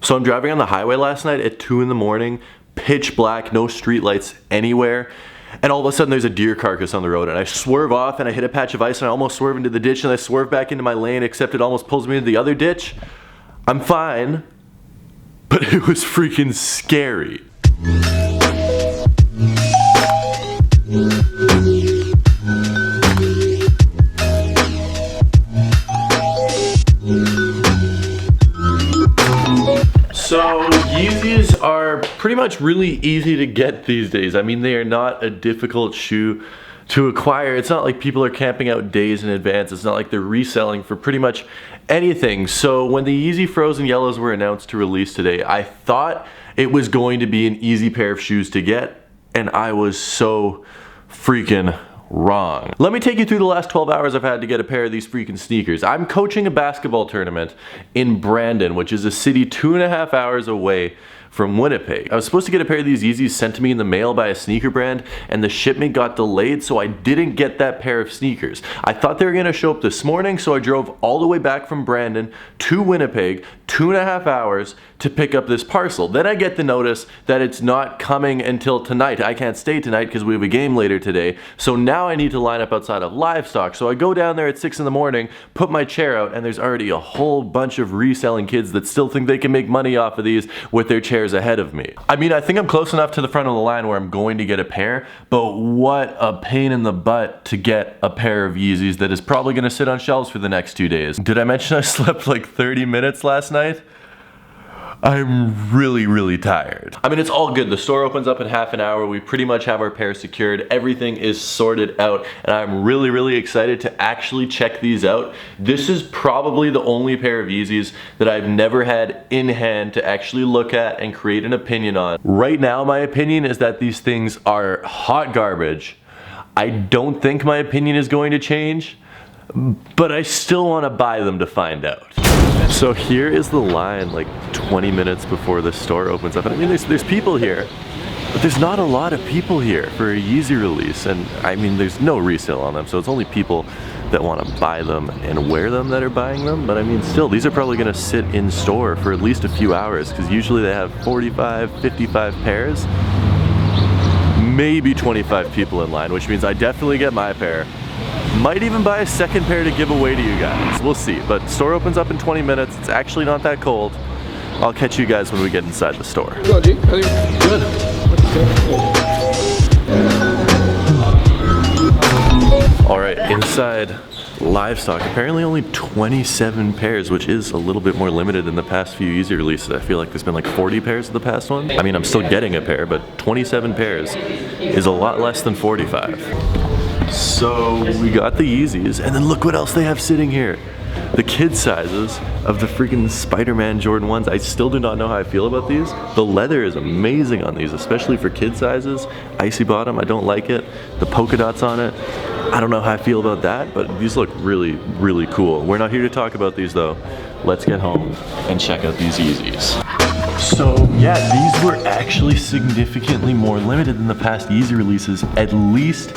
So I'm driving on the highway last night at 2 in the morning, pitch black, no street lights anywhere. And all of a sudden there's a deer carcass on the road and I swerve off and I hit a patch of ice and I almost swerve into the ditch and I swerve back into my lane, except it almost pulls me into the other ditch. I'm fine, but it was freaking scary. So Yeezys are pretty much really easy to get these days. I mean, they are not a difficult shoe to acquire. It's not like people are camping out days in advance. It's not like they're reselling for pretty much anything. So when the Yeezy Frozen Yellows were announced to release today, I thought it was going to be an easy pair of shoes to get, and I was so freaking wrong. Let me take you through the last 12 hours I've had to get a pair of these freaking sneakers. I'm coaching a basketball tournament in Brandon, which is a city 2.5 hours away from Winnipeg. I was supposed to get a pair of these Yeezys sent to me in the mail by a sneaker brand, and the shipment got delayed, so I didn't get that pair of sneakers. I thought they were gonna show up this morning, so I drove all the way back from Brandon to Winnipeg, 2.5 hours to pick up this parcel. Then I get the notice that it's not coming until tonight. I can't stay tonight because we have a game later today, so now I need to line up outside of Livestock. So I go down there at 6 in the morning, put my chair out, and there's already a whole bunch of reselling kids that still think they can make money off of these with their chairs ahead of me. I mean, I think I'm close enough to the front of the line where I'm going to get a pair, but what a pain in the butt to get a pair of Yeezys that is probably gonna sit on shelves for the next 2 days. Did I mention I slept like 30 minutes last night? I'm really tired. I mean, it's all good. The store opens up in half an hour. We pretty much have our pair secured. Everything is sorted out, and I'm really excited to actually check these out. This is probably the only pair of Yeezys that I've never had in hand to actually look at and create an opinion on. Right now, my opinion is that these things are hot garbage. I don't think my opinion is going to change, but I still want to buy them to find out. So here is the line like 20 minutes before the store opens up. And I mean, there's people here, but there's not a lot of people here for a Yeezy release. And I mean, there's no resale on them, so it's only people that want to buy them and wear them that are buying them. But I mean, still, these are probably going to sit in store for at least a few hours, because usually they have 45, 55 pairs, maybe 25 people in line, which means I definitely get my pair. Might even buy a second pair to give away to you guys. We'll see. But store opens up in 20 minutes. It's actually not that cold. I'll catch you guys when we get inside the store. Good. Alright, inside Livestock. Apparently only 27 pairs, which is a little bit more limited than the past few Yeezy releases. I feel like there's been like 40 pairs of the past one. I mean, I'm still getting a pair, but 27 pairs is a lot less than 45. So we got the Yeezys, and then look what else they have sitting here. The kid sizes of the freaking Spider-Man Jordan 1s. I still do not know how I feel about these. The leather is amazing on these, especially for kid sizes. Icy bottom, I don't like it. The polka dots on it, I don't know how I feel about that, but these look really cool. We're not here to talk about these though. Let's get home and check out these Yeezys. So yeah, these were actually significantly more limited than the past Yeezy releases, at least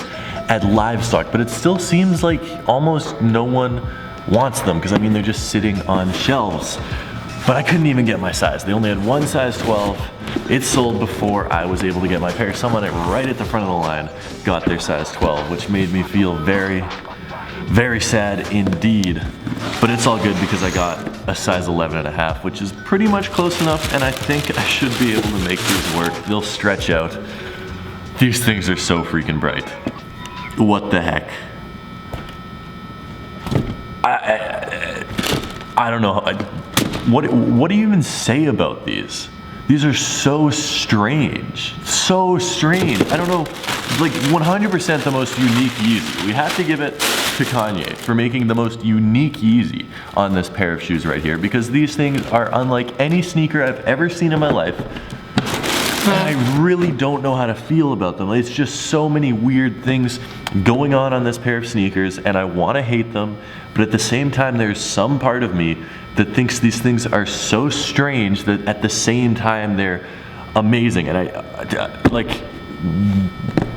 at Livestock, but it still seems like almost no one wants them, because I mean, they're just sitting on shelves. But I couldn't even get my size. They only had one size 12. It sold before I was able to get my pair. Someone right at the front of the line got their size 12, which made me feel very sad indeed. But it's all good because I got a size 11.5, which is pretty much close enough, and I think I should be able to make these work. They'll stretch out. These things are so freaking bright. What the heck? I don't know. What do you even say about these? These are so strange. So strange. I don't know, like 100% the most unique Yeezy. We have to give it to Kanye for making the most unique Yeezy on this pair of shoes right here, because these things are unlike any sneaker I've ever seen in my life. And I really don't know how to feel about them. It's just so many weird things going on this pair of sneakers, and I want to hate them, but at the same time there's some part of me that thinks these things are so strange that at the same time they're amazing. And I like,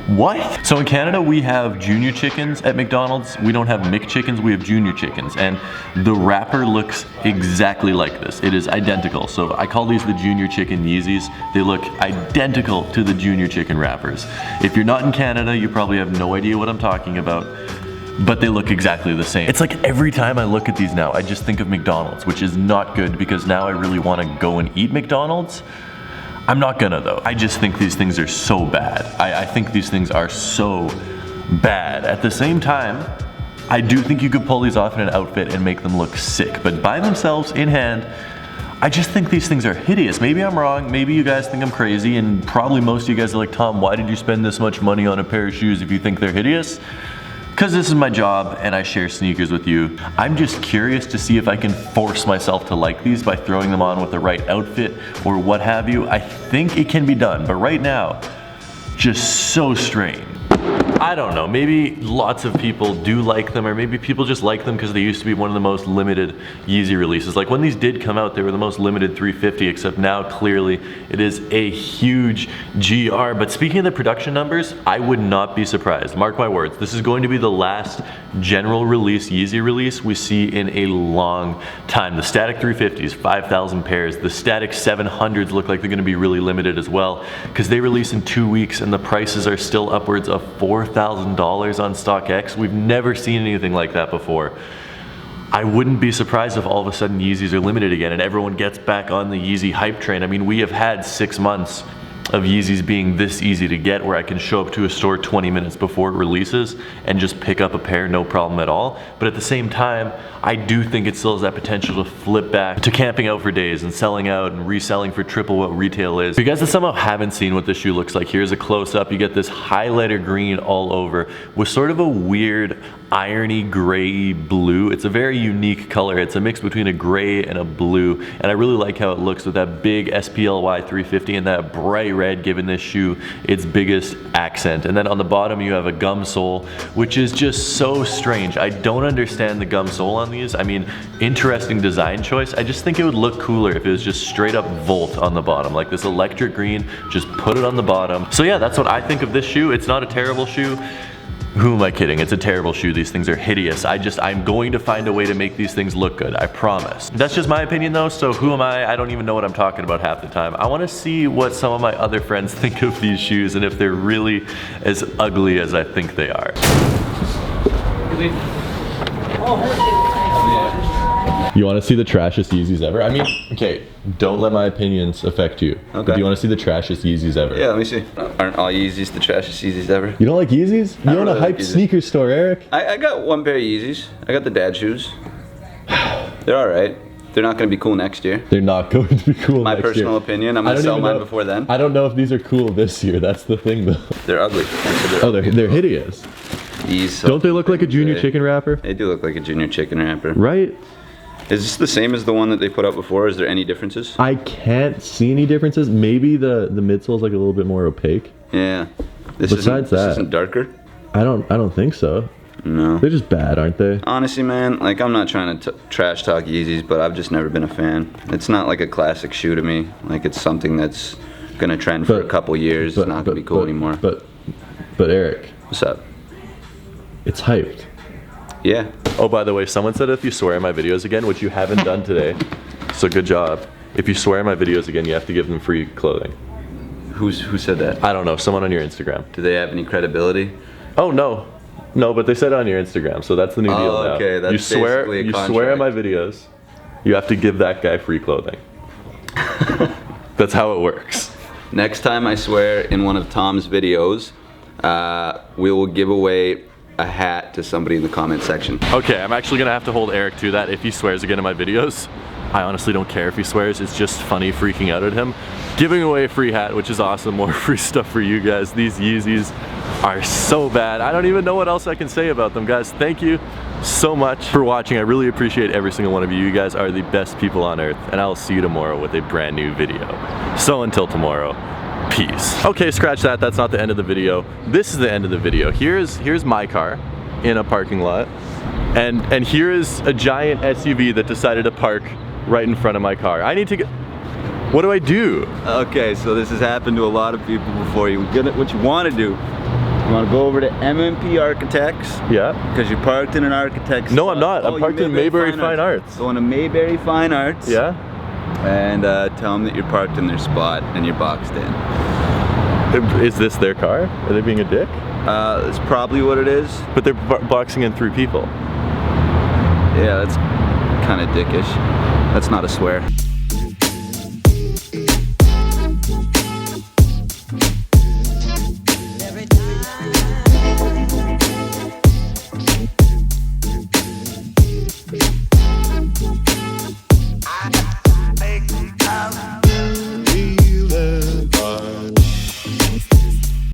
What? So in Canada, we have junior chickens at McDonald's. We don't have McChickens, we have junior chickens. And the wrapper looks exactly like this. It is identical. So I call these the junior chicken Yeezys. They look identical to the junior chicken wrappers. If you're not in Canada, you probably have no idea what I'm talking about, but they look exactly the same. It's like every time I look at these now, I just think of McDonald's, which is not good because now I really want to go and eat McDonald's. I'm not gonna though. I just think these things are so bad. I think these things are so bad. At the same time, I do think you could pull these off in an outfit and make them look sick, but by themselves, in hand, I just think these things are hideous. Maybe I'm wrong, maybe you guys think I'm crazy, and probably most of you guys are like, Tom, why did you spend this much money on a pair of shoes if you think they're hideous? Because this is my job and I share sneakers with you. I'm just curious to see if I can force myself to like these by throwing them on with the right outfit or what have you. I think it can be done, but right now, just so strange. I don't know, maybe lots of people do like them, or maybe people just like them because they used to be one of the most limited Yeezy releases. Like when these did come out, they were the most limited 350, except now clearly it is a huge GR. But speaking of the production numbers, I would not be surprised. Mark my words, this is going to be the last general release Yeezy release we see in a long time. The static 350s, 5,000 pairs. The static 700s look like they're gonna be really limited as well because they release in 2 weeks and the prices are still upwards of $4,000 on StockX. We've never seen anything like that before. I wouldn't be surprised if all of a sudden Yeezys are limited again and everyone gets back on the Yeezy hype train. I mean, we have had 6 months of Yeezys being this easy to get where I can show up to a store 20 minutes before it releases and just pick up a pair, no problem at all. But at the same time, I do think it still has that potential to flip back to camping out for days and selling out and reselling for triple what retail is. For you guys that somehow haven't seen what this shoe looks like, here's a close-up. You get this highlighter green all over with sort of a weird irony gray blue. It's a very unique color. It's a mix between a gray and a blue, and I really like how it looks with that big SPLY 350 and that bright red giving this shoe its biggest accent. And then on the bottom you have a gum sole, which is just so strange. I don't understand the gum sole on these. I mean, interesting design choice. I just think it would look cooler if it was just straight up Volt on the bottom, like this electric green, just put it on the bottom. So yeah, that's what I think of this shoe. It's not a terrible shoe. Who am I kidding? It's a terrible shoe. These things are hideous. I'm going to find a way to make these things look good. I promise. That's just my opinion though, so who am I? I don't even know what I'm talking about half the time. I want to see what some of my other friends think of these shoes and if they're really as ugly as I think they are. You want to see the trashiest Yeezys ever? I mean, okay, don't let my opinions affect you. Okay. But do you want to see the trashiest Yeezys ever? Yeah, let me see. Aren't all Yeezys the trashiest Yeezys ever? You don't like Yeezys? You own a hype sneaker store, Eric. I got one pair of Yeezys. I got the dad shoes. They're alright. They're not going to be cool next year. They're not going to be cool next year. My personal opinion. I'm going to sell mine before then. I don't know if these are cool this year. That's the thing though. They're ugly. They're hideous. Don't they look like a junior chicken wrapper? They do look like a junior chicken wrapper. Right? Is this the same as the one that they put out before? Is there any differences? I can't see any differences. Maybe the midsole is like a little bit more opaque. Yeah. This isn't darker? I don't think so. No. They're just bad, aren't they? Honestly, man, like I'm not trying to trash talk Yeezys, but I've just never been a fan. It's not like a classic shoe to me. Like it's something that's gonna trend for a couple years. It's not gonna be cool anymore. But Eric. What's up? It's hyped. Yeah. Oh, by the way, someone said if you swear in my videos again, which you haven't done today, so good job. If you swear in my videos again, you have to give them free clothing. Who said that? I don't know, someone on your Instagram. Do they have any credibility? Oh, no. No, but they said it on your Instagram, so that's the new deal now. Okay, that's you swear in my videos, you have to give that guy free clothing. That's how it works. Next time I swear in one of Tom's videos, we will give away a hat to somebody in the comment section. Okay, I'm actually gonna have to hold Eric to that if he swears again in my videos. I honestly don't care if he swears, it's just funny freaking out at him. Giving away a free hat, which is awesome, more free stuff for you guys. These Yeezys are so bad. I don't even know what else I can say about them, guys. Thank you so much for watching. I really appreciate every single one of you. You guys are the best people on earth, and I'll see you tomorrow with a brand new video. So until tomorrow, peace. Okay, scratch that. That's not the end of the video. This is the end of the video. Here's my car in a parking lot, and here is a giant SUV that decided to park right in front of my car. I need to get. What do I do? Okay, so this has happened to a lot of people before. What you want to do You want to go over to MMP Architects? Yeah. Because you're parked in an architect's. No, I'm not. I'm parked in Mayberry Fine Arts. Going to Mayberry Fine Arts. Yeah. And tell them that you're parked in their spot and you're boxed in. Is this their car? Are they being a dick? That's probably what it is. But they're boxing in 3 people. Yeah, that's kind of dickish. That's not a swear.